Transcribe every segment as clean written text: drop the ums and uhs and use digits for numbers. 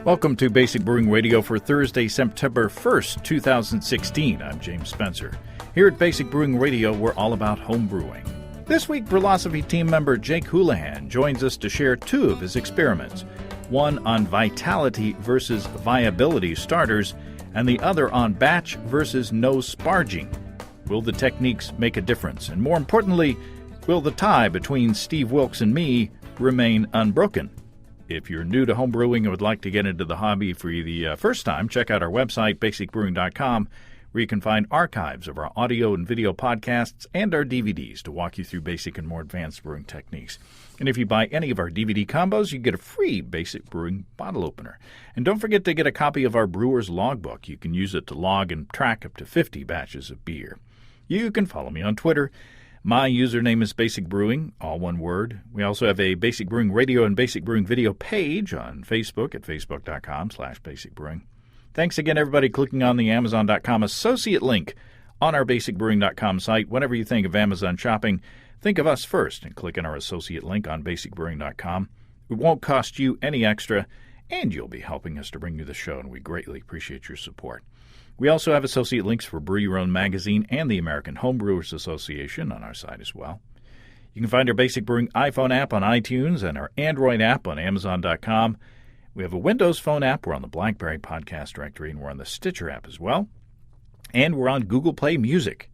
Welcome to Basic Brewing Radio for Thursday, September 1st, 2016. I'm James Spencer. Here at Basic Brewing Radio, we're all about home brewing. This week, Brulosophy team member Jake Huolihan joins us to share two of his experiments, one on vitality versus viability starters, and the other on batch versus no sparging. Will the techniques make a difference? And more importantly, will the tie between Steve Wilkes and me remain unbroken? If you're new to home brewing and would like to get into the hobby for the first time, check out our website, basicbrewing.com, where you can find archives of our audio and video podcasts and our DVDs to walk you through basic and more advanced brewing techniques. And if you buy any of our DVD combos, you get a free Basic Brewing bottle opener. And don't forget to get a copy of our Brewer's Logbook. You can use it to log and track up to 50 batches of beer. You can follow me on Twitter. My username is Basic Brewing, all one word. We also have a Basic Brewing Radio and Basic Brewing Video page on Facebook at facebook.com/basicbrewing. Thanks again, everybody, clicking on the Amazon.com associate link on our basicbrewing.com site. Whenever you think of Amazon shopping, think of us first and click on our associate link on basicbrewing.com. It won't cost you any extra, and you'll be helping us to bring you the show, and we greatly appreciate your support. We also have associate links for Brew Your Own magazine and the American Homebrewers Association on our site as well. You can find our Basic Brewing iPhone app on iTunes and our Android app on Amazon.com. We have a Windows Phone app. We're on the BlackBerry Podcast Directory, and we're on the Stitcher app as well. And we're on Google Play Music.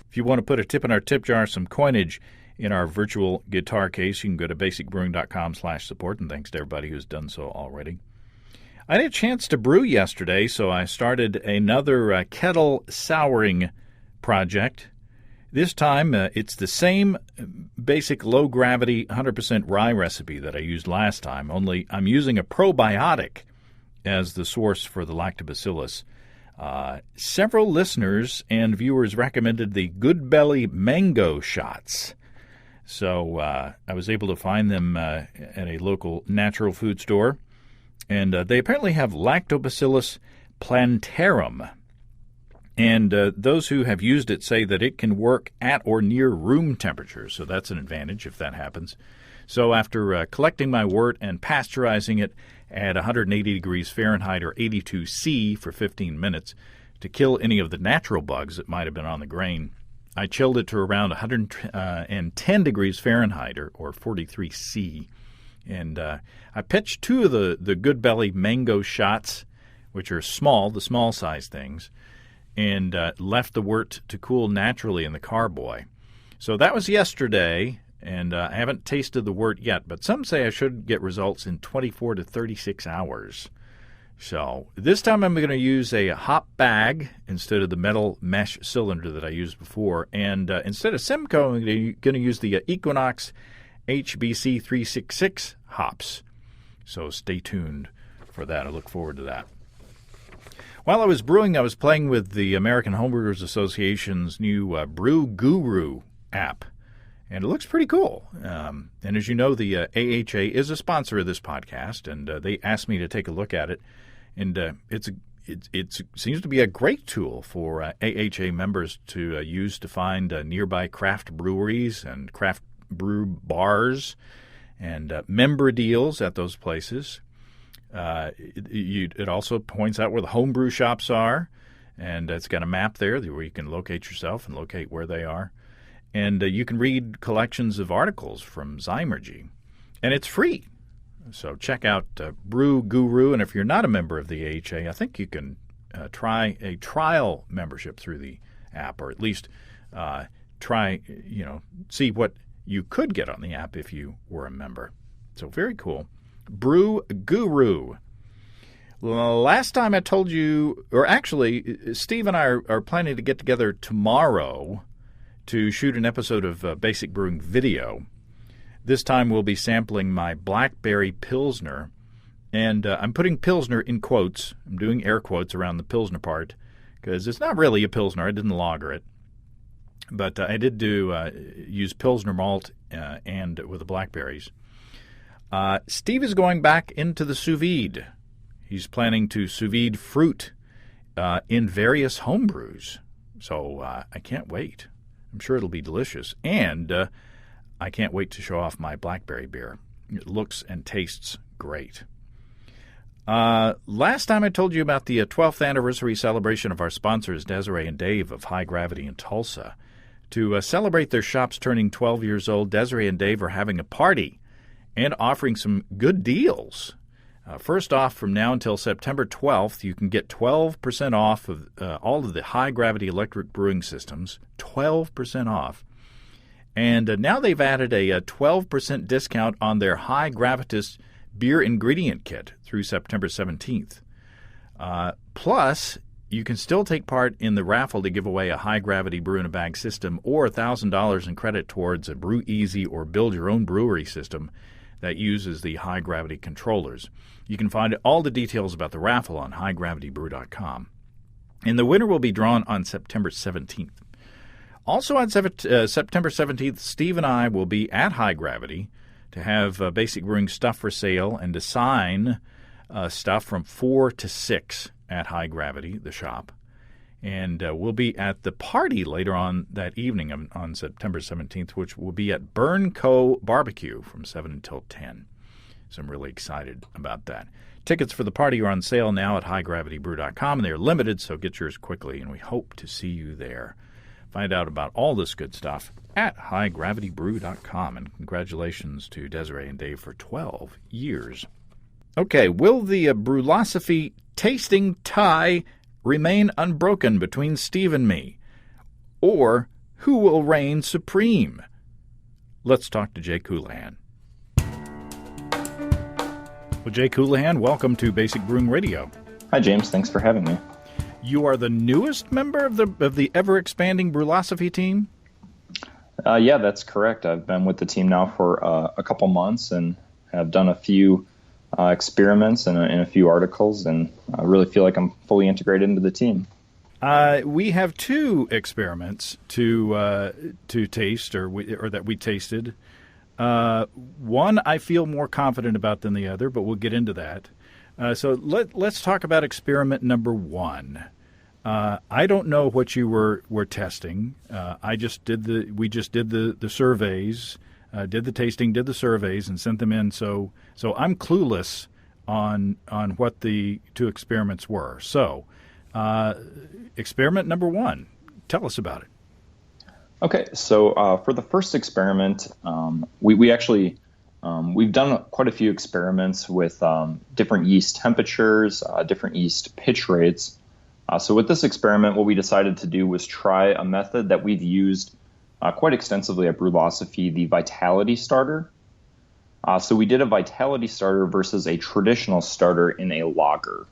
If you want to put a tip in our tip jar, some coinage in our virtual guitar case, you can go to basicbrewing.com/support, and thanks to everybody who's done so already. I had a chance to brew yesterday, so I started another kettle souring project. This time, it's the same basic low-gravity 100% rye recipe that I used last time, only I'm using a probiotic as the source for the lactobacillus. Several listeners and viewers recommended the Good Belly mango shots. So I was able to find them at a local natural food store. And they apparently have Lactobacillus plantarum. And those who have used it say that it can work at or near room temperature. So that's an advantage if that happens. So after collecting my wort and pasteurizing it at 180 degrees Fahrenheit or 82 C for 15 minutes to kill any of the natural bugs that might have been on the grain, I chilled it to around 110 degrees Fahrenheit or 43 C. And I pitched two of the Good Belly mango shots, which are small, the small-size things, and left the wort to cool naturally in the carboy. So that was yesterday, and I haven't tasted the wort yet, but some say I should get results in 24 to 36 hours. So this time I'm going to use a hop bag instead of the metal mesh cylinder that I used before, and instead of Simcoe, I'm going to use the Equinox HBC 366 hops. So stay tuned for that. I look forward to that. While I was brewing, I was playing with the American Homebrewers Association's new Brew Guru app, and it looks pretty cool. And as you know, the AHA is a sponsor of this podcast, and they asked me to take a look at it. And it seems to be a great tool for AHA members to use to find nearby craft breweries and craft brew bars and member deals at those places. It also points out where the homebrew shops are, and it's got a map there where you can locate yourself and locate where they are. And you can read collections of articles from Zymergy, and it's free. So check out Brew Guru, and if you're not a member of the AHA, I think you can try a trial membership through the app, or at least see what you could get on the app if you were a member. So very cool. Brew Guru. Well, last time I told you, or actually, Steve and I are planning to get together tomorrow to shoot an episode of Basic Brewing Video. This time we'll be sampling my Blackberry Pilsner. And I'm putting Pilsner in quotes. I'm doing air quotes around the Pilsner part because it's not really a Pilsner. I didn't lager it. But I did use Pilsner malt and with the blackberries. Steve is going back into the sous vide. He's planning to sous vide fruit in various homebrews. So I can't wait. I'm sure it'll be delicious. And I can't wait to show off my blackberry beer. It looks and tastes great. Last time I told you about the 12th anniversary celebration of our sponsors, Desiree and Dave of High Gravity in Tulsa. To celebrate their shops turning 12 years old, Desiree and Dave are having a party and offering some good deals. First off, from now until September 12th, you can get 12% off of all of the high-gravity electric brewing systems, 12% off. And now they've added a 12% discount on their high-gravitas beer ingredient kit through September 17th. Plus, you can still take part in the raffle to give away a high-gravity brew-in-a-bag system or $1,000 in credit towards a Brew Easy or build-your-own brewery system that uses the high-gravity controllers. You can find all the details about the raffle on highgravitybrew.com. And the winner will be drawn on September 17th. Also on September 17th, Steve and I will be at High Gravity to have Basic Brewing stuff for sale and to sign stuff from 4 to 6 at High Gravity, the shop. And we'll be at the party later on that evening on September 17th, which will be at Burn Co. Barbecue from 7 until 10. So I'm really excited about that. Tickets for the party are on sale now at highgravitybrew.com, and they're limited, so get yours quickly, and we hope to see you there. Find out about all this good stuff at highgravitybrew.com, and congratulations to Desiree and Dave for 12 years. Okay, will the Brulosophy tasting tie remain unbroken between Steve and me? Or who will reign supreme? Let's talk to Jake Huolihan. Well, Jake Huolihan, welcome to Basic Brewing Radio. Hi, James. Thanks for having me. You are the newest member of the ever-expanding Brulosophy team? Yeah, that's correct. I've been with the team now for a couple months and have done a few experiments and a few articles, and I really feel like I'm fully integrated into the team. We have 2 experiments to taste, or that we tasted. One I feel more confident about than the other, but we'll get into that. So let's talk about experiment number 1. I don't know what you were testing. We just did the surveys, did the tasting, did the surveys, and sent them in. So I'm clueless on what the 2 experiments were. So experiment number 1, tell us about it. Okay, so for the first experiment, we actually we've done quite a few experiments with different yeast temperatures, different yeast pitch rates. So with this experiment, what we decided to do was try a method that we've used quite extensively at Brulosophy, the vitality starter. So we did a vitality starter versus a traditional starter in a lager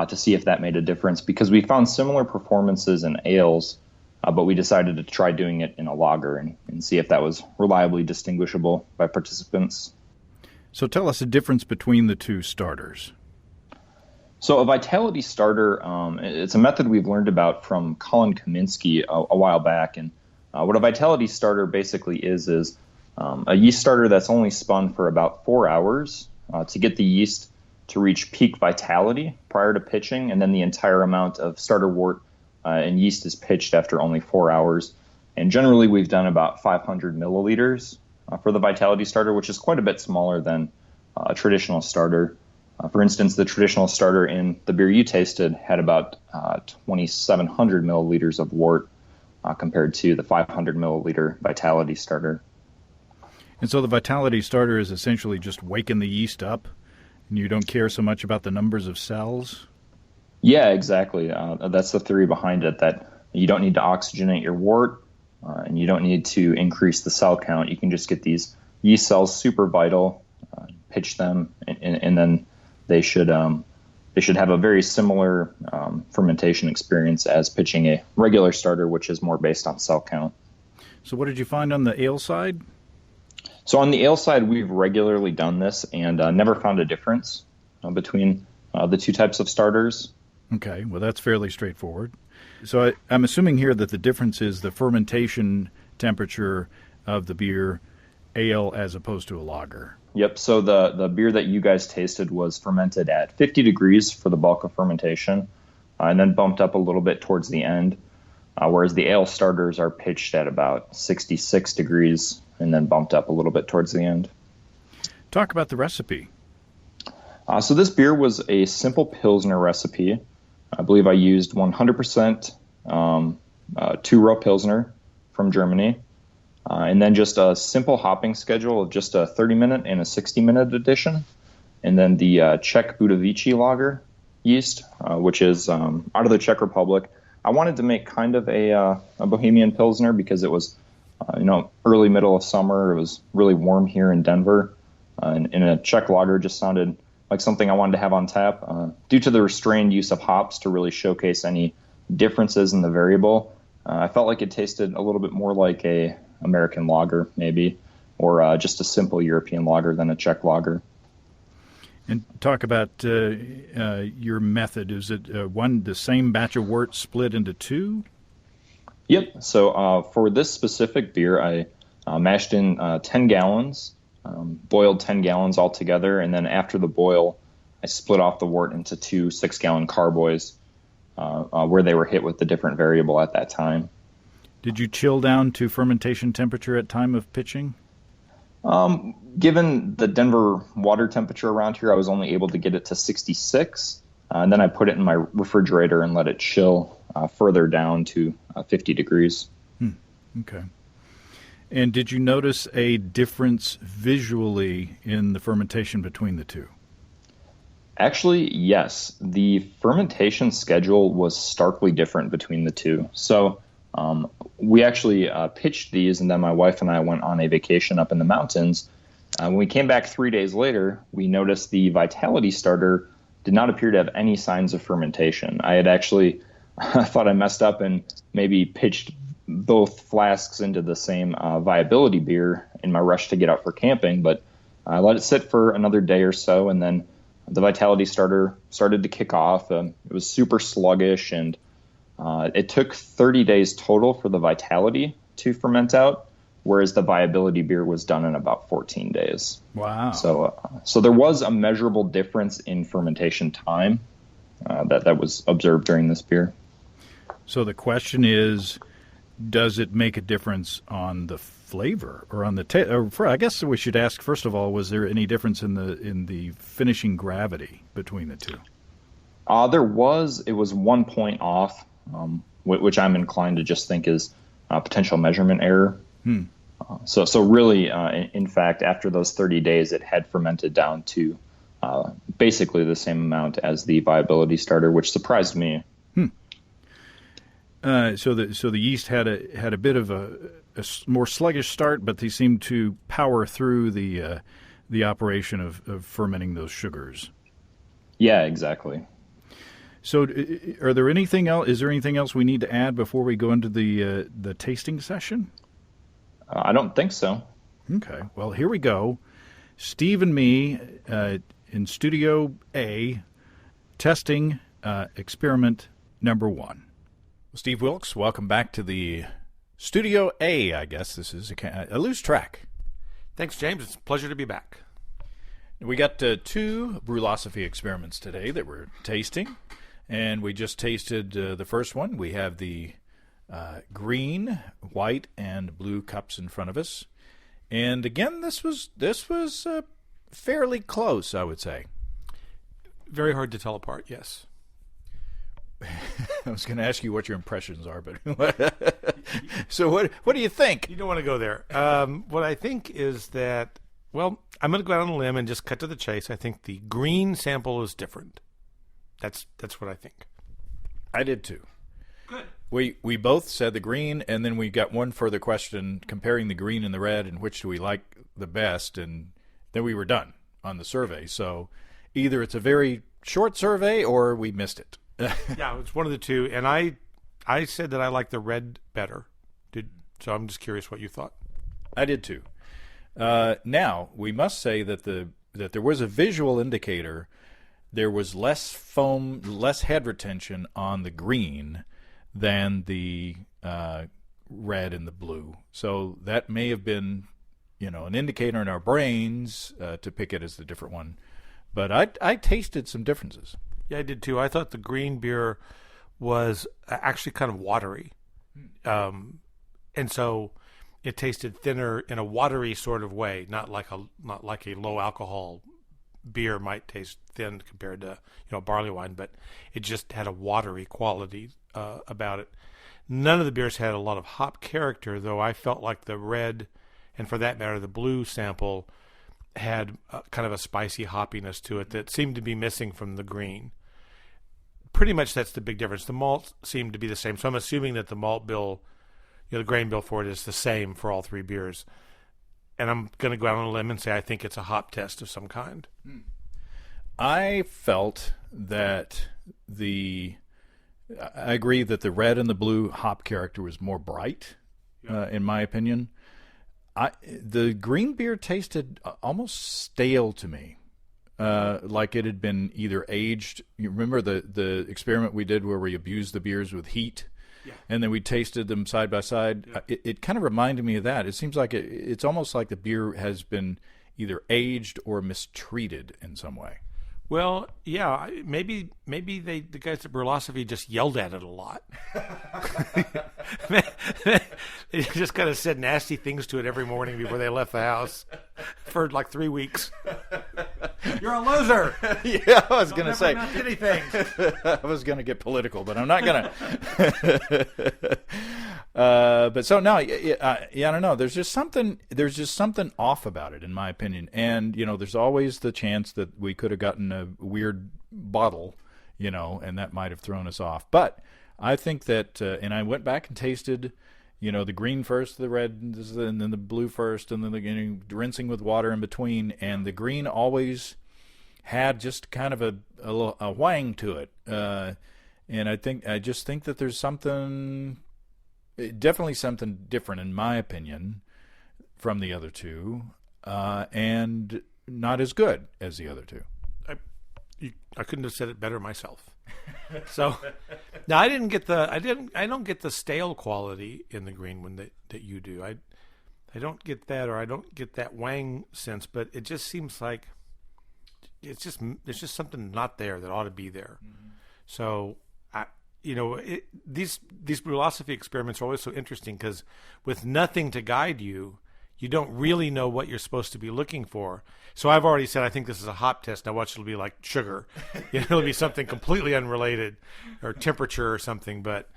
to see if that made a difference, because we found similar performances in ales, but we decided to try doing it in a lager and see if that was reliably distinguishable by participants. So tell us the difference between the 2 starters. So a vitality starter, it's a method we've learned about from Colin Kaminsky a while back. And what a vitality starter basically is a yeast starter that's only spun for about 4 hours to get the yeast to reach peak vitality prior to pitching, and then the entire amount of starter wort and yeast is pitched after only 4 hours. And generally, we've done about 500 milliliters for the vitality starter, which is quite a bit smaller than a traditional starter. For instance, the traditional starter in the beer you tasted had about 2,700 milliliters of wort compared to the 500 milliliter vitality starter. And so the vitality starter is essentially just waking the yeast up, and you don't care so much about the numbers of cells? Yeah, exactly. That's the theory behind it, that you don't need to oxygenate your wort, and you don't need to increase the cell count. You can just get these yeast cells super vital, pitch them, and then they should have a very similar fermentation experience as pitching a regular starter, which is more based on cell count. So what did you find on the ale side? So on the ale side, we've regularly done this and never found a difference between the 2 types of starters. Okay, well, that's fairly straightforward. So I'm assuming here that the difference is the fermentation temperature of the beer ale as opposed to a lager. Yep, so the beer that you guys tasted was fermented at 50 degrees for the bulk of fermentation, and then bumped up a little bit towards the end, whereas the ale starters are pitched at about 66 degrees and then bumped up a little bit towards the end. Talk about the recipe. So this beer was a simple Pilsner recipe. I believe I used 100% two-row Pilsner from Germany, and then just a simple hopping schedule of just a 30-minute and a 60-minute addition, and then the Czech Budovici lager yeast, which is out of the Czech Republic. I wanted to make kind of a Bohemian Pilsner because it was, early middle of summer. It was really warm here in Denver, and a Czech lager just sounded like something I wanted to have on tap. Due to the restrained use of hops to really showcase any differences in the variable, I felt like it tasted a little bit more like a American lager, maybe, or just a simple European lager than a Czech lager. And talk about your method. Is it the same batch of wort split into two? Yep. So for this specific beer, I mashed in 10 gallons, boiled 10 gallons altogether, and then after the boil, I split off the wort into two 6-gallon carboys where they were hit with the different variable at that time. Did you chill down to fermentation temperature at time of pitching? Given the Denver water temperature around here, I was only able to get it to 66, and then I put it in my refrigerator and let it chill further down to 50 degrees. Okay. And did you notice a difference visually in the fermentation between the two? Actually, yes. The fermentation schedule was starkly different between the two. So we actually pitched these, and then my wife and I went on a vacation up in the mountains. When we came back 3 days later, we noticed the Vitality starter did not appear to have any signs of fermentation. I had actually thought I messed up and maybe pitched both flasks into the same Viability beer in my rush to get out for camping, but I let it sit for another day or so, and then the Vitality starter started to kick off. It was super sluggish, and it took 30 days total for the Vitality to ferment out, whereas the Viability beer was done in about 14 days. Wow. So there was a measurable difference in fermentation time that was observed during this beer. So the question is, does it make a difference on the flavor or on the I guess we should ask, first of all, was there any difference in the finishing gravity between the two? There was. It was 1 point off, which I'm inclined to just think is potential measurement error. So really, in fact, after those 30 days, it had fermented down to basically the same amount as the Viability starter, which surprised me. So the yeast had a bit of a more sluggish start, but they seemed to power through the operation of fermenting those sugars. Yeah, exactly. So, are there anything else? Is there anything else we need to add before we go into the tasting session? I don't think so. Okay. Well, here we go. Steve and me in Studio A, testing experiment number 1. Steve Wilkes, welcome back to the Studio A, I guess. This is a loose track. Thanks, James. It's a pleasure to be back. We got 2 Brulosophy experiments today that we're tasting, and we just tasted the first one. We have the green, white, and blue cups in front of us. And again, this was fairly close, I would say. Very hard to tell apart, yes. I was going to ask you what your impressions are, but so what do you think? You don't want to go there. What I think is that, well, I'm going to go out on a limb and just cut to the chase. I think the green sample is different. That's what I think. I did too. Good. We both said the green, and then we got one further question comparing the green and the red and which do we like the best, and then we were done on the survey. So either it's a very short survey or we missed it. Yeah, it's one of the two, and I said that I like the red better. So I'm just curious what you thought. I did too. Now we must say that there was a visual indicator. There was less foam, less head retention on the green than the red and the blue. So that may have been, an indicator in our brains to pick it as the different one. But I tasted some differences. Yeah, I did too. I thought the green beer was actually kind of watery. And so it tasted thinner in a watery sort of way, not like a low alcohol beer might taste thin compared to barley wine, but it just had a watery quality about it. None of the beers had a lot of hop character, though I felt like the red, and for that matter the blue sample, had kind of a spicy hoppiness to it that seemed to be missing from the green. Pretty much that's the big difference. The malt seemed to be the same, so I'm assuming that the malt bill, the grain bill for it is the same for all three beers. And I'm going to go out on a limb and say I think it's a hop test of some kind. I felt that I agree that the red and the blue hop character was more bright, in my opinion. The green beer tasted almost stale to me, like it had been either aged. You remember the experiment we did where we abused the beers with heat? Yeah. And then we tasted them side by side. Yeah. It kind of reminded me of that. It seems like it's almost like the beer has been either aged or mistreated in some way. Well, yeah, maybe the guys at Brulosophy just yelled at it a lot. They just kind of said nasty things to it every morning before they left the house for like 3 weeks. You're a loser. Yeah, I was going to say anything. I was going to get political, but I'm not going to. But so no, I don't know. There's just something off about it, in my opinion. And there's always the chance that we could have gotten a weird bottle, and that might have thrown us off. But I think that, and I went back and tasted, the green first, the red, and then the blue first, and then the rinsing with water in between. And the green always had just kind of a wang to it. And I just think that there's definitely something different, in my opinion, from the other two, and not as good as the other two. I couldn't have said it better myself. So now I don't get the stale quality in the green one that you do. I don't get that, or I don't get that wang sense, but it just seems like there's just something not there that ought to be there. Mm-hmm. So these Brulosophy experiments are always so interesting because with nothing to guide you, you don't really know what you're supposed to be looking for. So I've already said I think this is a hop test. Now watch, it'll be like sugar. It'll be something completely unrelated, or temperature or something. But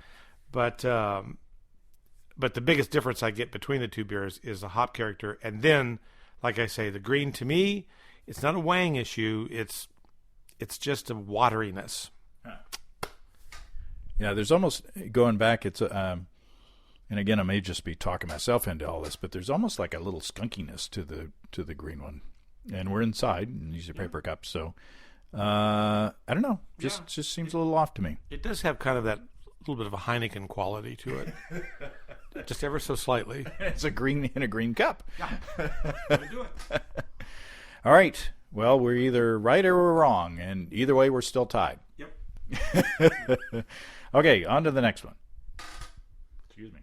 the biggest difference I get between the two beers is the hop character. And then, like I say, the green, to me, it's not a wang issue. It's just a wateriness. Yeah, there's almost, going back, it's and again, I may just be talking myself into all this, but there's almost like a little skunkiness to the green one. And we're inside, and these are paper cups, so I don't know. Just seems a little off to me. It does have kind of that little bit of a Heineken quality to it, just ever so slightly. It's a green in a green cup. Yeah, gonna do it. All right. Well, we're either right or we're wrong, and either way, we're still tied. Yep. Okay, on to the next one. Excuse me.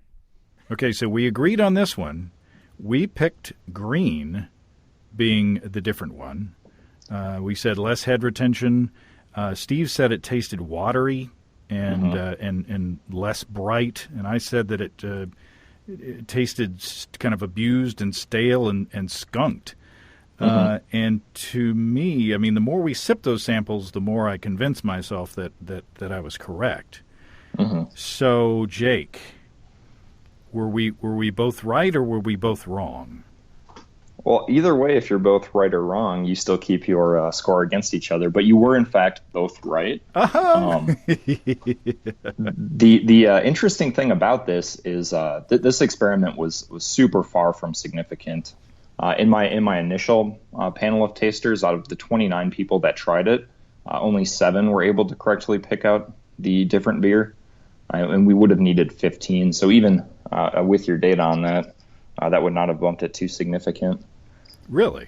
Okay, so we agreed on this one. We picked green being the different one. We said less head retention. Steve said it tasted watery and and less bright, and I said that it tasted kind of abused and stale and skunked. And to me, I mean, the more we sipped those samples, the more I convinced myself that I was correct. So, Jake, were we both right or were we both wrong? Well, either way, if you're both right or wrong, you still keep your score against each other. But you were, in fact, both right. The interesting thing about this is this experiment was super far from significant. In my initial panel of tasters, out of the 29 people that tried it, only 7 were able to correctly pick out the different beer, and we would have needed 15. So even with your data on that, that would not have bumped it too significant. Really?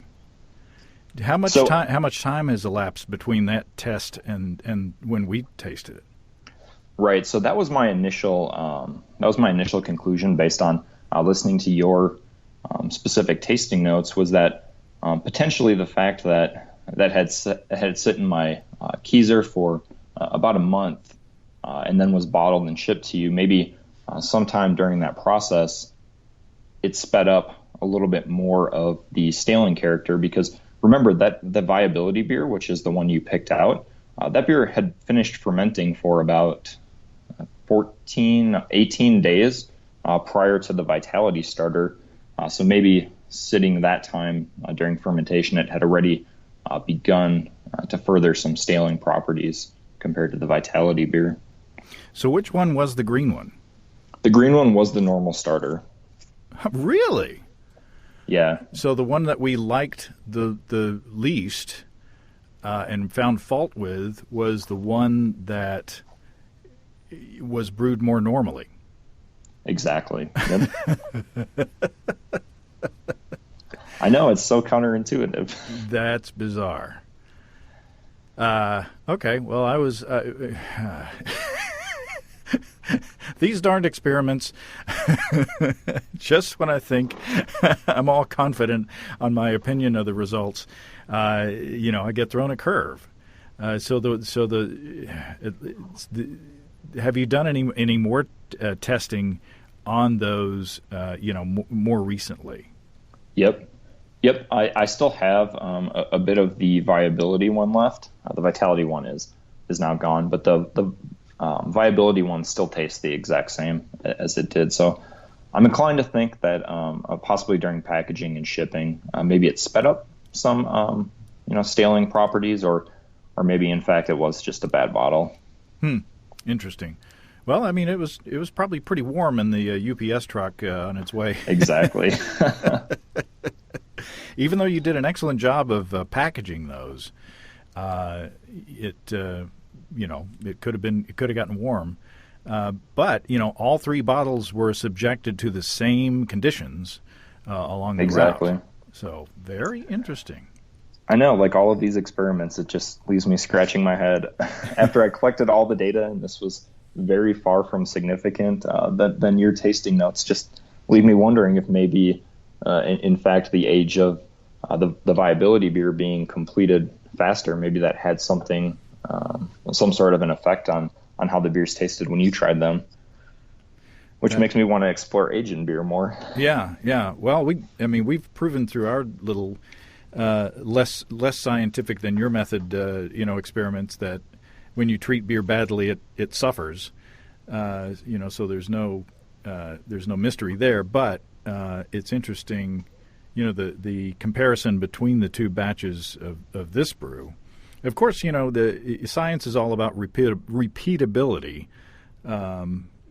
How much time has elapsed between that test and when we tasted it? Right. So that was my initial conclusion based on listening to your specific tasting notes, was that potentially the fact that had sit in my Keyser for about a month and then was bottled and shipped to you, maybe sometime during that process, it sped up a little bit more of the staling character, because remember that the viability beer, which is the one you picked out, that beer had finished fermenting for about 14, 18 days prior to the vitality starter. So maybe sitting that time during fermentation, it had already begun to further some staling properties compared to the vitality beer. So which one was the green one? The green one was the normal starter. Really? Yeah. So the one that we liked the least and found fault with was the one that was brewed more normally. Exactly. Yep. I know, it's so counterintuitive. That's bizarre. Okay, well, I was... these darned experiments, just when I think I'm all confident on my opinion of the results, I get thrown a curve. Have you done any more testing on those, more recently? Yep. I still have a bit of the viability one left. The vitality one is now gone, but the viability one still tastes the exact same as it did. So I'm inclined to think that possibly during packaging and shipping, maybe it sped up some staling properties, or maybe in fact it was just a bad bottle. Interesting. Well, I mean, it was probably pretty warm in the UPS truck on its way. Exactly. Even though you did an excellent job of packaging those, it could have gotten warm. But all three bottles were subjected to the same conditions along the route. So very interesting. I know, like all of these experiments, it just leaves me scratching my head. After I collected all the data, and this was very far from significant, then your tasting notes just leave me wondering if maybe, in fact, the age of the viability beer being completed faster, maybe that had some sort of an effect on how the beers tasted when you tried them, which makes me want to explore aging beer more. Yeah. Well, we've proven through our little less scientific than your method, experiments that when you treat beer badly, it suffers. So there's no mystery there. But it's interesting, the comparison between the two batches of this brew. Of course, the science is all about repeatability.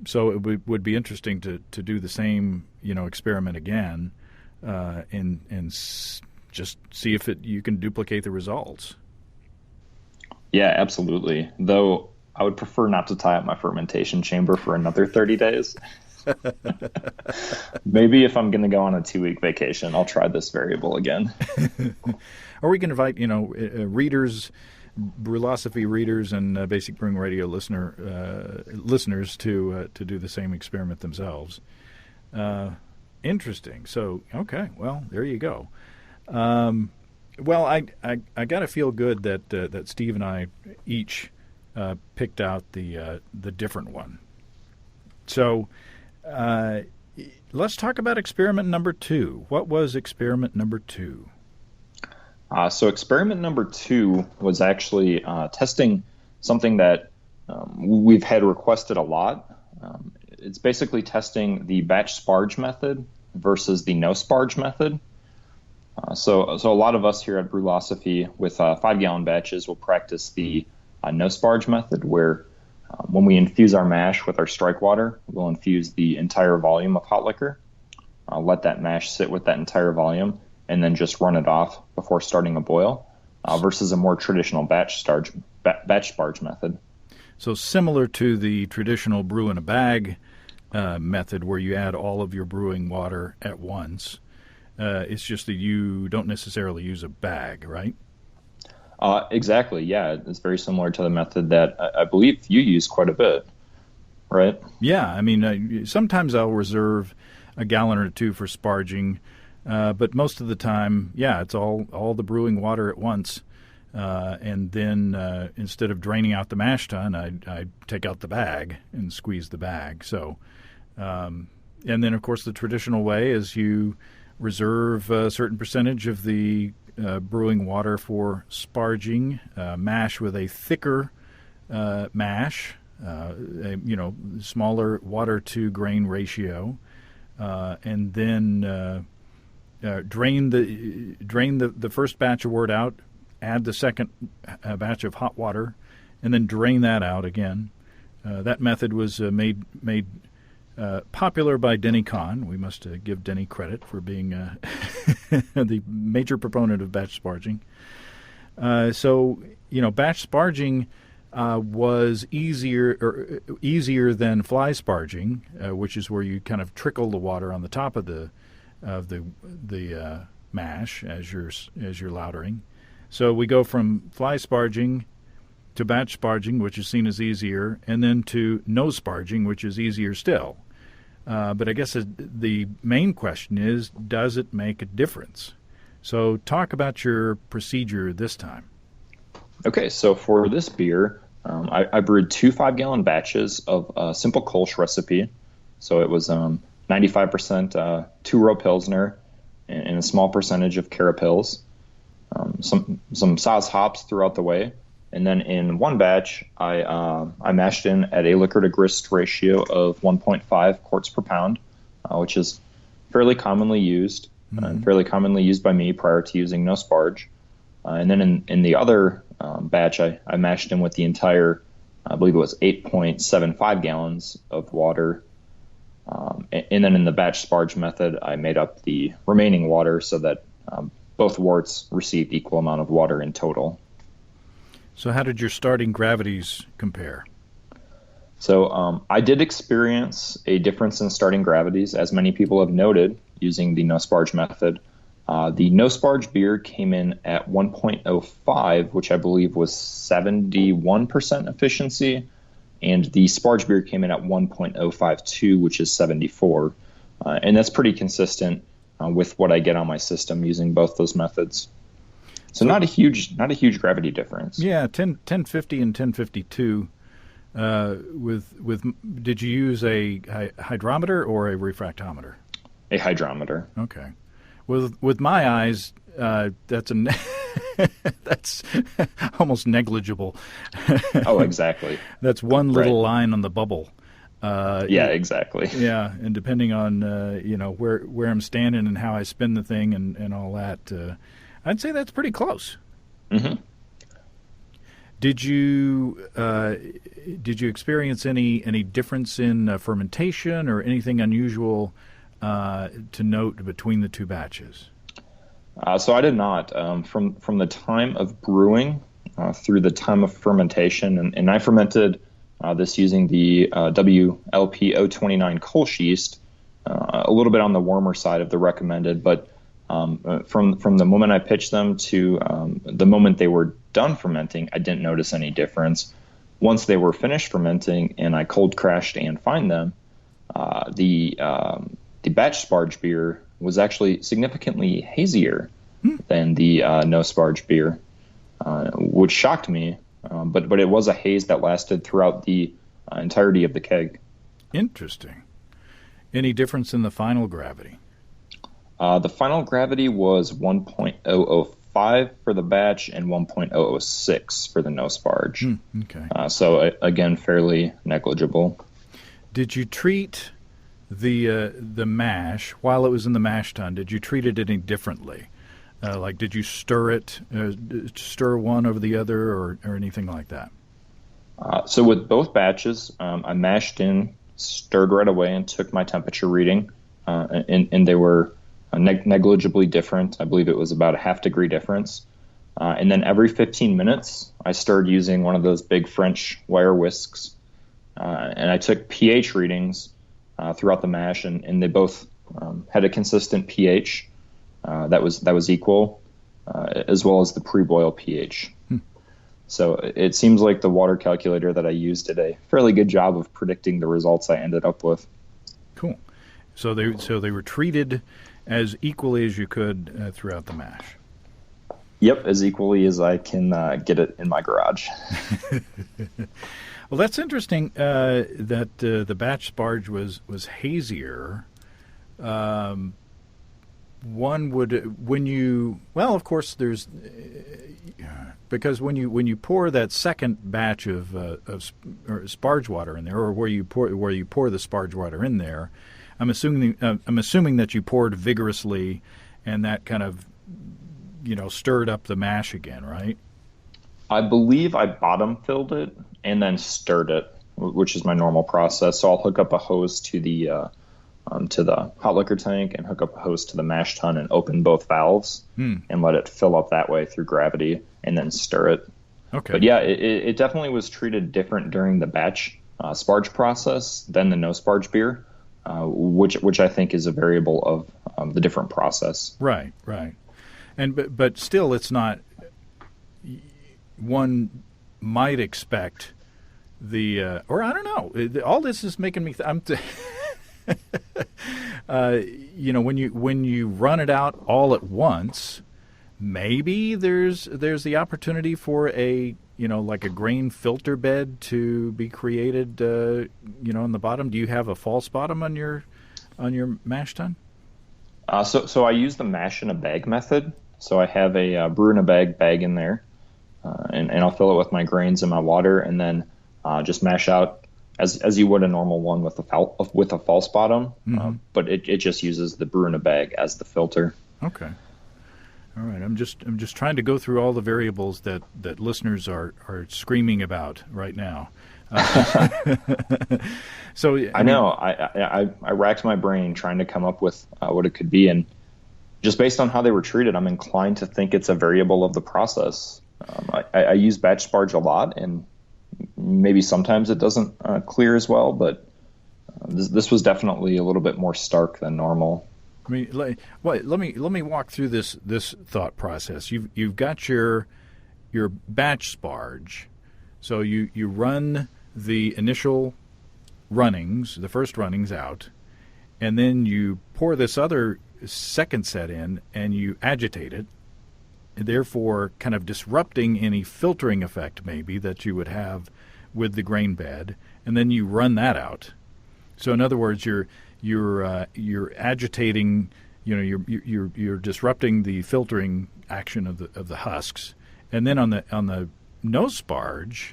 So it would be interesting to do the same, experiment again, and just see if you can duplicate the results. Yeah, absolutely. Though I would prefer not to tie up my fermentation chamber for another 30 days. Maybe if I'm going to go on a 2-week vacation, I'll try this variable again. Or we can invite, readers, Brulosophy readers, and Basic Brewing Radio listeners to do the same experiment themselves. Interesting. So, okay, well, there you go. Well, I got to feel good that Steve and I each picked out the different one. So let's talk about experiment number 2. What was experiment number 2? So experiment number 2 was actually testing something that we've had requested a lot. It's basically testing the batch sparge method versus the no sparge method. So a lot of us here at Brulosophy with 5-gallon batches will practice the no sparge method, where when we infuse our mash with our strike water, we'll infuse the entire volume of hot liquor, let that mash sit with that entire volume, and then just run it off before starting a boil, versus a more traditional batch sparge method. So similar to the traditional brew in a bag method, where you add all of your brewing water at once. It's just that you don't necessarily use a bag, right? Exactly, yeah. It's very similar to the method that I believe you use quite a bit, right? Yeah, I mean, sometimes I'll reserve a gallon or two for sparging, but most of the time, yeah, it's all the brewing water at once. And then instead of draining out the mash tun, I take out the bag and squeeze the bag. So, and then, of course, the traditional way is you reserve a certain percentage of the brewing water for sparging, mash with a thicker mash, smaller water to grain ratio, and then drain the first batch of wort out, add the second batch of hot water, and then drain that out again. That method was made popular by Denny Kahn. We must give Denny credit for being the major proponent of batch sparging. Batch sparging was easier than fly sparging, which is where you kind of trickle the water on the top of the mash as you're lautering. So we go from fly sparging to batch sparging, which is seen as easier, and then to no sparging, which is easier still. But I guess the main question is, does it make a difference? So talk about your procedure this time. Okay, so for this beer, I brewed 2 5-gallon batches of a simple Kolsch recipe. So it was 95% two-row Pilsner and a small percentage of Carapils, some Saaz hops throughout the way. And then in one batch, I mashed in at a liquor to grist ratio of 1.5 quarts per pound, which is fairly commonly used, and fairly commonly used by me prior to using no sparge. And then in the other batch, I mashed in with the entire, I believe it was 8.75 gallons of water. And then in the batch sparge method, I made up the remaining water so that both worts received equal amount of water in total. So how did your starting gravities compare? So I did experience a difference in starting gravities, as many people have noted, using the no sparge method. The no sparge beer came in at 1.05, which I believe was 71% efficiency, and the sparge beer came in at 1.052, which is 74. And that's pretty consistent with what I get on my system using both those methods. So not a huge gravity difference. Yeah, 1050 and 1052. Did you use a hydrometer or a refractometer? A hydrometer. Okay. With my eyes, that's that's almost negligible. Oh, exactly. That's one little line on the bubble. Yeah, exactly. Yeah, and depending on where I'm standing and how I spin the thing and all that, I'd say that's pretty close. Mm-hmm. Did you experience any difference in fermentation or anything unusual to note between the two batches? So I did not. From the time of brewing through the time of fermentation, and I fermented this using the WLP 029 Kolsch yeast, a little bit on the warmer side of the recommended, but from the moment I pitched them to the moment they were done fermenting, I didn't notice any difference. Once they were finished fermenting and I cold crashed and fined them, the batch sparge beer was actually significantly hazier than the no sparge beer, which shocked me. But it was a haze that lasted throughout the entirety of the keg. Interesting. Any difference in the final gravity? The final gravity was 1.005 for the batch and 1.006 for the no sparge. Okay. So again, fairly negligible. Did you treat the mash while it was in the mash tun? Did you treat it any differently? Like, did you stir one over the other, or anything like that? So with both batches, I mashed in, stirred right away, and took my temperature reading, and they were negligibly different. I believe it was about a half degree difference. And then every 15 minutes, I stirred using one of those big French wire whisks, and I took pH readings throughout the mash, and they both had a consistent pH that was equal, as well as the pre-boil pH. So it seems like the water calculator that I used did a fairly good job of predicting the results I ended up with. Cool. So they were treated as equally as you could throughout the mash. Yep, as equally as I can get it in my garage. Well, that's interesting that the batch sparge was hazier. one would of course there's because when you pour that second batch of sparge water in there, or where you pour the sparge water in there, I'm assuming that you poured vigorously, and that kind of stirred up the mash again, right? I believe I bottom filled it and then stirred it, which is my normal process. So I'll hook up a hose to the hot liquor tank and hook up a hose to the mash tun and open both valves and let it fill up that way through gravity and then stir it. Okay. But yeah, it definitely was treated different during the batch sparge process than the no sparge beer, which I think is a variable of the different process. Right. And but still, it's not. One might expect or I don't know. All this is making me. When you run it out all at once, maybe there's the opportunity for like a grain filter bed to be created. On the bottom. Do you have a false bottom on your mash tun? So I use the mash in a bag method. So I have a brew in a bag in there, and I'll fill it with my grains and my water, and then just mash out as you would a normal one with a false bottom. But it just uses the brew in a bag as the filter. Okay. All right. I'm just trying to go through all the variables that listeners are screaming about right now. So I know I racked my brain trying to come up with what it could be, and just based on how they were treated, I'm inclined to think it's a variable of the process. I use batch sparge a lot, and maybe sometimes it doesn't clear as well, but this was definitely a little bit more stark than normal. I mean, let me walk through this thought process. You've got your batch sparge, so you run the initial runnings, the first runnings out, and then you pour this other second set in and you agitate it, therefore kind of disrupting any filtering effect maybe that you would have with the grain bed, and then you run that out. So in other words, you're agitating, you're disrupting the filtering action of the husks, and then on the no sparge,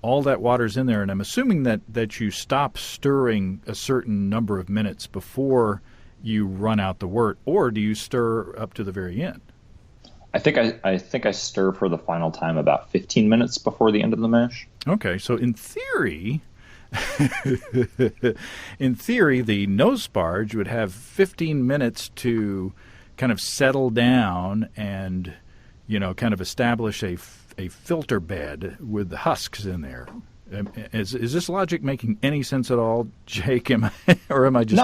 all that water's in there, and I'm assuming that you stop stirring a certain number of minutes before you run out the wort, or do you stir up to the very end? I think I stir for the final time about 15 minutes before the end of the mash. Okay, so in theory, the no sparge would have 15 minutes to kind of settle down and kind of establish a filter bed with the husks in there. Is this logic making any sense at all, Jake? Am I just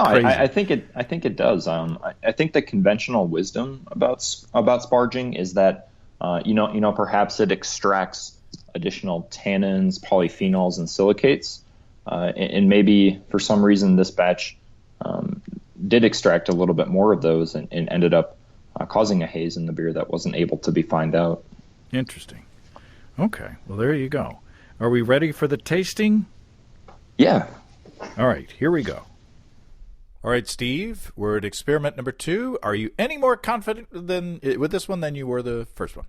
crazy? No, I think it does. I think the conventional wisdom about sparging is that perhaps it extracts additional tannins, polyphenols, and silicates, and maybe for some reason this batch did extract a little bit more of those and ended up causing a haze in the beer that wasn't able to be fined out. Interesting. Okay, well there you go. Are we ready for the tasting? Yeah. All right, here we go. All right, Steve, we're at experiment number 2. Are you any more confident with this one than you were the first one?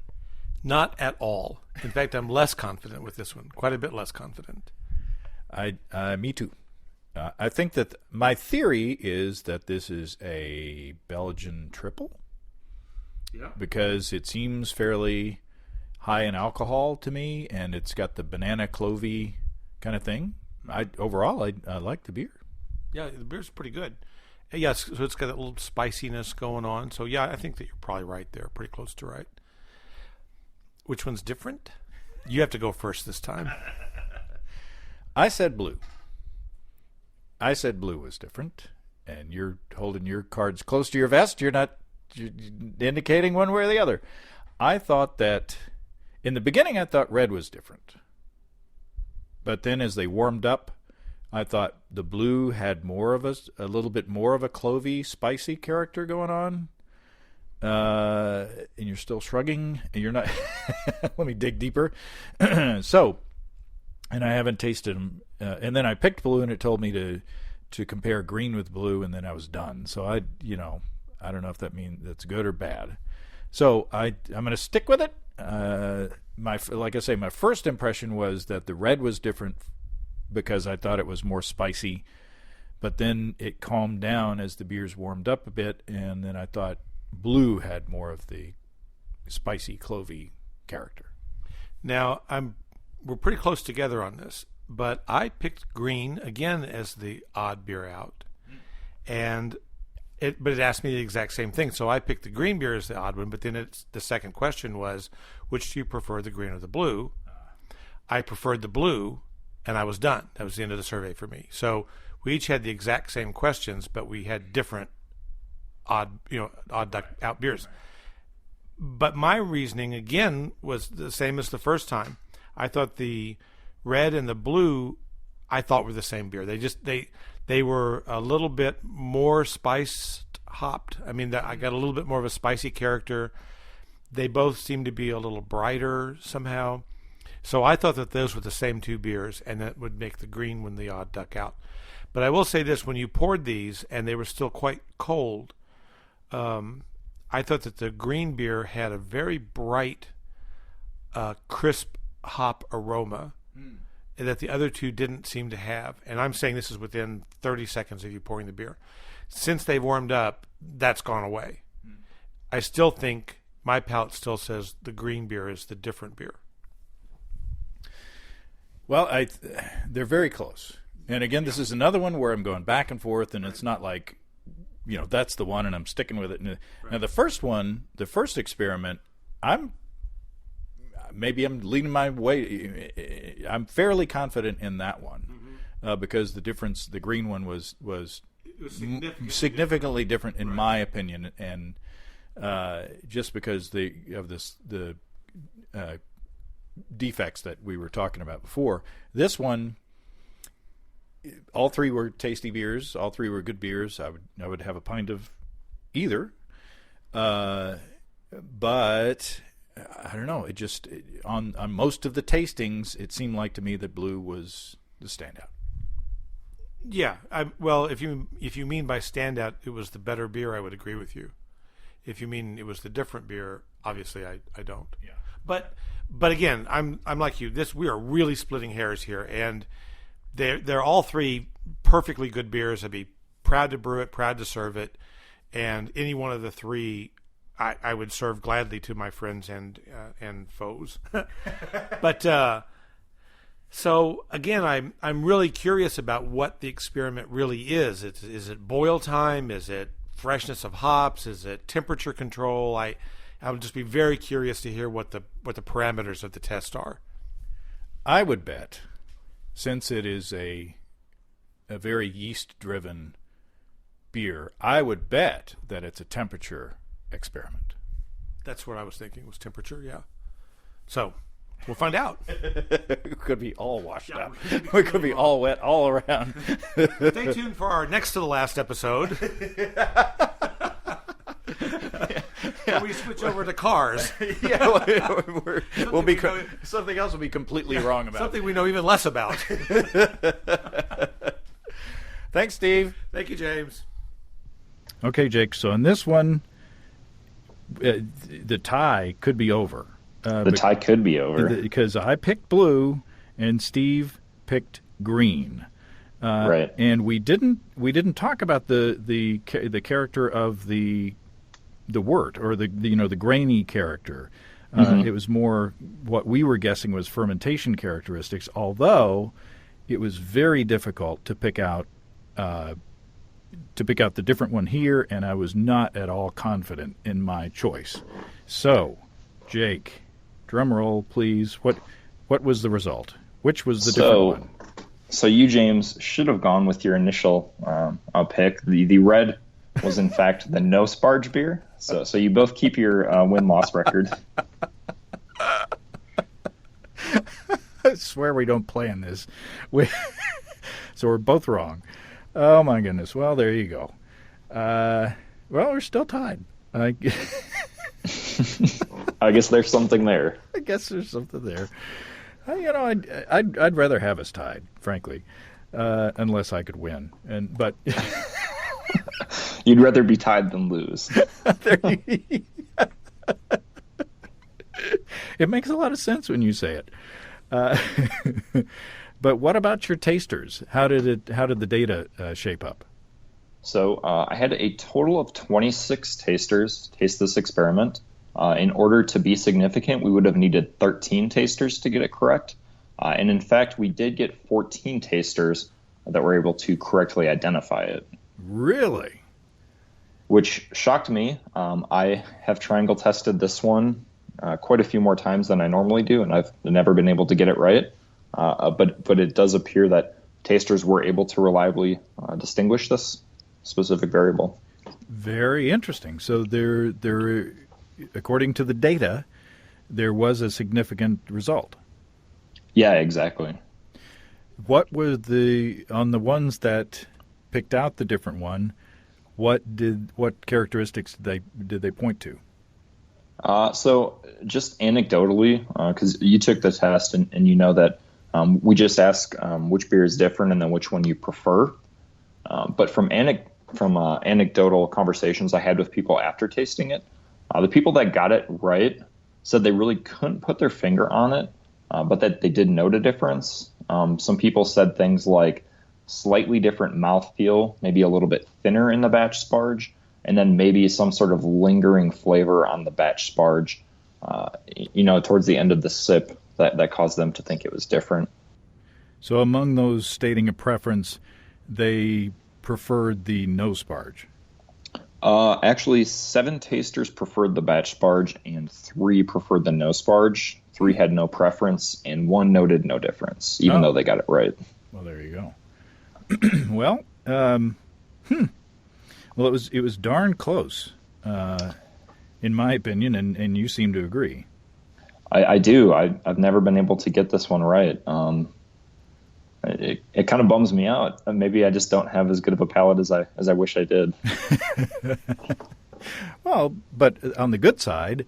Not at all. In fact, I'm less confident with this one. Quite a bit less confident. Me too. I think that my theory is that this is a Belgian triple. Yeah. Because it seems fairly high in alcohol to me, and it's got the banana clovey kind of thing. Overall, I like the beer. Yeah, the beer's pretty good. Yes, so it's got that little spiciness going on. So yeah, I think that you're probably right there, pretty close to right. Which one's different? You have to go first this time. I said blue. I said blue was different, and you're holding your cards close to your vest. You're indicating one way or the other. I thought that in the beginning, I thought red was different. But then as they warmed up, I thought the blue had a little bit more of a clovey, spicy character going on. And you're still shrugging. And you're not. Let me dig deeper. So, and I haven't tasted them. And then I picked blue, and it told me to compare green with blue, and then I was done. So I don't know if that means that's good or bad. So I'm going to stick with it. Like I say, my first impression was that the red was different because I thought it was more spicy. But then it calmed down as the beers warmed up a bit, and then I thought blue had more of the spicy, clovey character. Now, we're pretty close together on this, but I picked green again as the odd beer out, but it asked me the exact same thing. So I picked the green beer as the odd one, but then the second question was, which do you prefer, the green or the blue? I preferred the blue, and I was done. That was the end of the survey for me. So we each had the exact same questions, but we had different odd duck out beers. But my reasoning again was the same as the first time. I thought the red and the blue, I thought were the same beer. They were a little bit more spiced hopped. I mean, I got a little bit more of a spicy character. They both seemed to be a little brighter somehow. So I thought that those were the same two beers, and that would make the green one the odd duck out. But I will say this, when you poured these and they were still quite cold, I thought that the green beer had a very bright, crisp hop aroma that the other two didn't seem to have. And I'm saying this is within 30 seconds of you pouring the beer. Since they've warmed up, that's gone away. I still think, my palate still says the green beer is the different beer. Well, they're very close. And again, this is another one where I'm going back and forth, and it's not like, that's the one and I'm sticking with it. Now, the first experiment, I'm leaning my way. I'm fairly confident in that one because the green one was significantly different in my opinion, and just because the defects that we were talking about before. This one, all three were tasty beers. All three were good beers. I would have a pint of either. But I don't know. It just on most of the tastings, it seemed like to me that blue was the standout. Yeah. Well, if you mean by standout, it was the better beer, I would agree with you. If you mean it was the different beer, obviously I don't. Yeah. But again, I'm like you. We are really splitting hairs here, and they're all three perfectly good beers. I'd be proud to brew it, proud to serve it, and any one of the three I would serve gladly to my friends and foes. But so again, I'm really curious about what the experiment really is. Is it boil time? Is it freshness of hops? Is it temperature control? I would just be very curious to hear what the parameters of the test are. I would bet, since it is a very yeast-driven beer, I would bet that it's a temperature experiment. That's what I was thinking, was temperature, yeah. So, we'll find out. We could be all washed up. We could be all wet all around. Stay tuned for our next to the last episode. When we switch over to cars. Something else will be completely wrong about. Something we know even less about. Thanks, Steve. Thank you, James. Okay, Jake. So in this one, the tie could be over. The tie could be over because I picked blue and Steve picked green. Right. And we didn't talk about the character of the wort, or the grainy character. It was more what we were guessing was fermentation characteristics, although it was very difficult to pick out the different one here, and I was not at all confident in my choice. So, Jake, drum roll, please. What was the result? Which was the different one? So you, James, should have gone with your initial pick. The red was, in fact, the no sparge beer. So you both keep your win-loss record. I swear we don't plan this. So we're both wrong. Oh, my goodness. Well, there you go. Well, we're still tied. I guess there's something there. I guess there's something there. I'd rather have us tied, frankly, unless I could win. But You'd rather be tied than lose. It makes a lot of sense when you say it. But what about your tasters? How did the data shape up? So I had a total of 26 tasters taste this experiment. In order to be significant, we would have needed 13 tasters to get it correct. And in fact, we did get 14 tasters that were able to correctly identify it. Really? Which shocked me. I have triangle tested this one quite a few more times than I normally do, and I've never been able to get it right. But it does appear that tasters were able to reliably distinguish this specific variable. Very interesting. So there, according to the data, there was a significant result. Yeah, exactly. What were on the ones that picked out the different one? What characteristics did they point to? So just anecdotally, because you took the test and you know that we just ask which beer is different and then which one you prefer. But from anecdotal conversations I had with people after tasting it, the people that got it right said they really couldn't put their finger on it, but that they did note a difference. Some people said things like slightly different mouthfeel, maybe a little bit thinner in the batch sparge, and then maybe some sort of lingering flavor on the batch sparge, towards the end of the sip that caused them to think it was different. So among those stating a preference, they preferred the no sparge. Actually, 7 tasters preferred the batch sparge and 3 preferred the no sparge. 3 had no preference and 1 noted no difference, even though they got it right. Well, there you go. Well, well, it was darn close, in my opinion, and you seem to agree. I do. I've never been able to get this one right. It kind of bums me out. Maybe I just don't have as good of a palate as I wish I did. Well, but on the good side,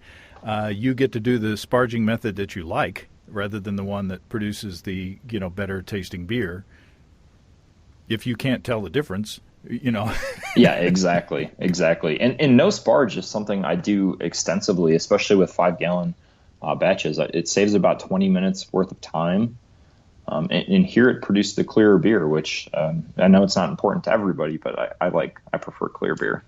you get to do the sparging method that you like rather than the one that produces the better tasting beer. If you can't tell the difference, Yeah, exactly. And no sparge is something I do extensively, especially with 5-gallon batches. It saves about 20 minutes worth of time. And here it produced the clearer beer, which I know it's not important to everybody, but I prefer clear beer.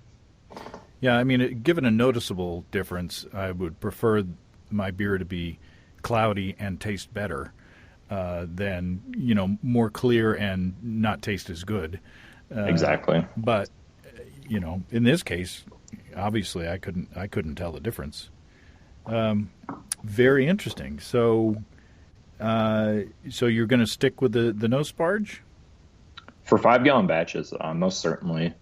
Yeah, I mean, given a noticeable difference, I would prefer my beer to be cloudy and taste better than more clear and not taste as good. Exactly. But in this case, obviously, I couldn't tell the difference. Very interesting. So you're going to stick with the no sparge? For 5-gallon batches, most certainly.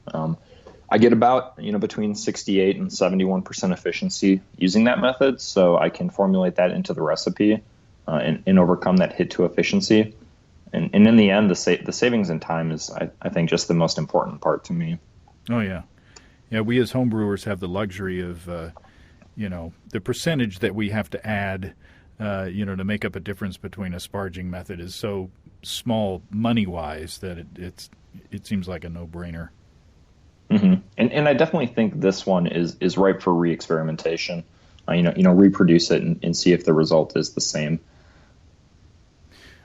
I get about between 68 and 71% efficiency using that method, so I can formulate that into the recipe and overcome that hit to efficiency. And in the end, the savings in time is, I think, just the most important part to me. Oh yeah, yeah. We as homebrewers have the luxury of the percentage that we have to add. To make up a difference between a sparging method is so small money-wise that it seems like a no-brainer. Mm-hmm. And I definitely think this one is ripe for re-experimentation. Reproduce it and see if the result is the same.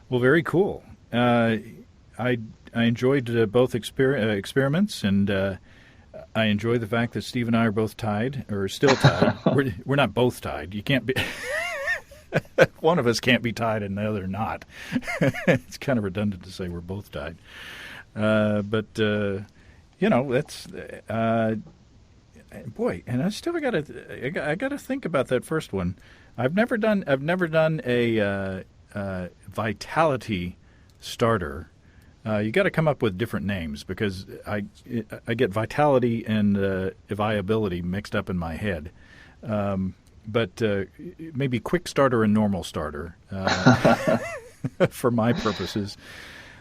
Well, very cool. I enjoyed both experiments, and I enjoy the fact that Steve and I are both tied, or still tied. We're not both tied. You can't be. One of us can't be tied and the other not. It's kind of redundant to say we're both tied. But that's boy. And I still got to think about that first one. I've never done a vitality starter. You got to come up with different names because I get vitality and viability mixed up in my head. But maybe quick starter and normal starter for my purposes.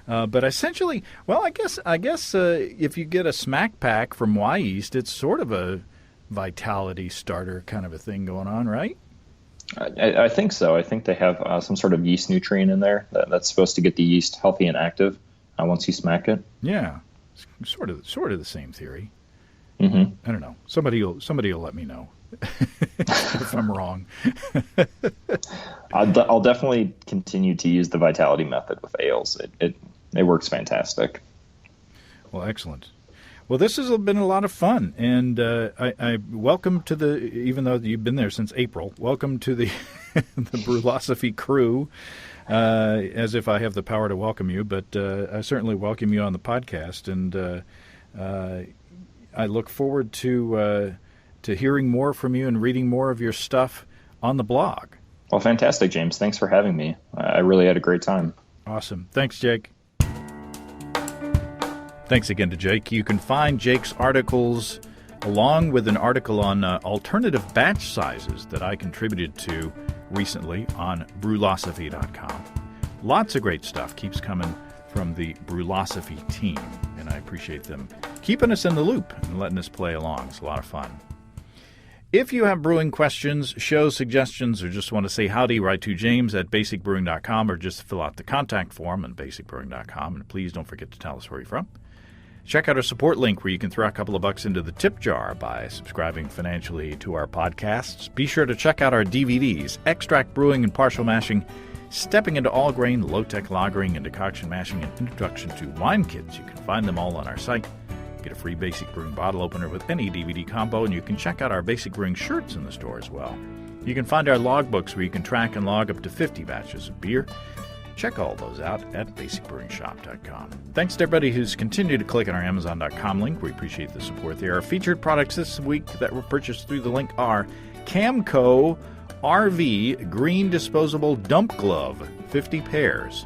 But essentially, well, I guess if you get a smack pack from Y Yeast, it's sort of a vitality starter kind of a thing going on, right? I think so. I think they have some sort of yeast nutrient in there that's supposed to get the yeast healthy and active once you smack it. Yeah, sort of the same theory. Mm-hmm. I don't know. Somebody will let me know if I'm wrong. I'll definitely continue to use the vitality method with ales. It works fantastic. Well, excellent. Well, this has been a lot of fun, and I welcome to the, even though you've been there since April, welcome to the the Brulosophy crew, as if I have the power to welcome you, but I certainly welcome you on the podcast, and I look forward to hearing more from you and reading more of your stuff on the blog. Well, fantastic, James. Thanks for having me. I really had a great time. Awesome. Thanks, Jake. Thanks again to Jake. You can find Jake's articles along with an article on alternative batch sizes that I contributed to recently on Brulosophy.com. Lots of great stuff keeps coming from the Brulosophy team, and I appreciate them keeping us in the loop and letting us play along. It's a lot of fun. If you have brewing questions, show suggestions, or just want to say howdy, write to James at basicbrewing.com or just fill out the contact form on basicbrewing.com. And please don't forget to tell us where you're from. Check out our support link where you can throw a couple of bucks into the tip jar by subscribing financially to our podcasts. Be sure to check out our DVDs, Extract Brewing and Partial Mashing, Stepping into All Grain, Low Tech Lagering and Decoction Mashing, and Introduction to Wine Kits. You can find them all on our site. Get a free Basic Brewing bottle opener with any DVD combo, and you can check out our Basic Brewing shirts in the store as well. You can find our logbooks where you can track and log up to 50 batches of beer. Check all those out at basicbrewingshop.com. Thanks to everybody who's continued to click on our Amazon.com link. We appreciate the support there. Our featured products this week that were purchased through the link are Camco RV Green Disposable Dump Glove, 50 pairs.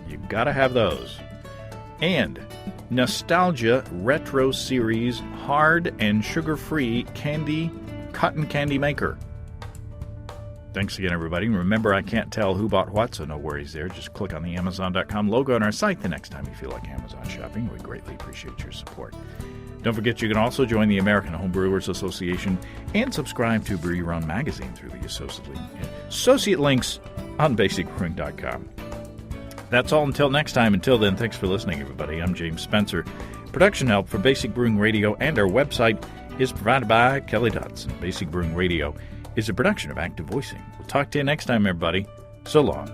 You've got to have those. And Nostalgia Retro Series Hard and Sugar-Free Candy Cotton Candy Maker. Thanks again, everybody. Remember, I can't tell who bought what, so no worries there. Just click on the Amazon.com logo on our site the next time you feel like Amazon shopping. We greatly appreciate your support. Don't forget, you can also join the American Homebrewers Association and subscribe to Brew Your Own magazine through the associate links on basicbrewing.com. That's all until next time. Until then, thanks for listening, everybody. I'm James Spencer. Production help for Basic Brewing Radio and our website is provided by Kelly Dodson. Basic Brewing Radio is a production of Active Voicing. We'll talk to you next time, everybody. So long.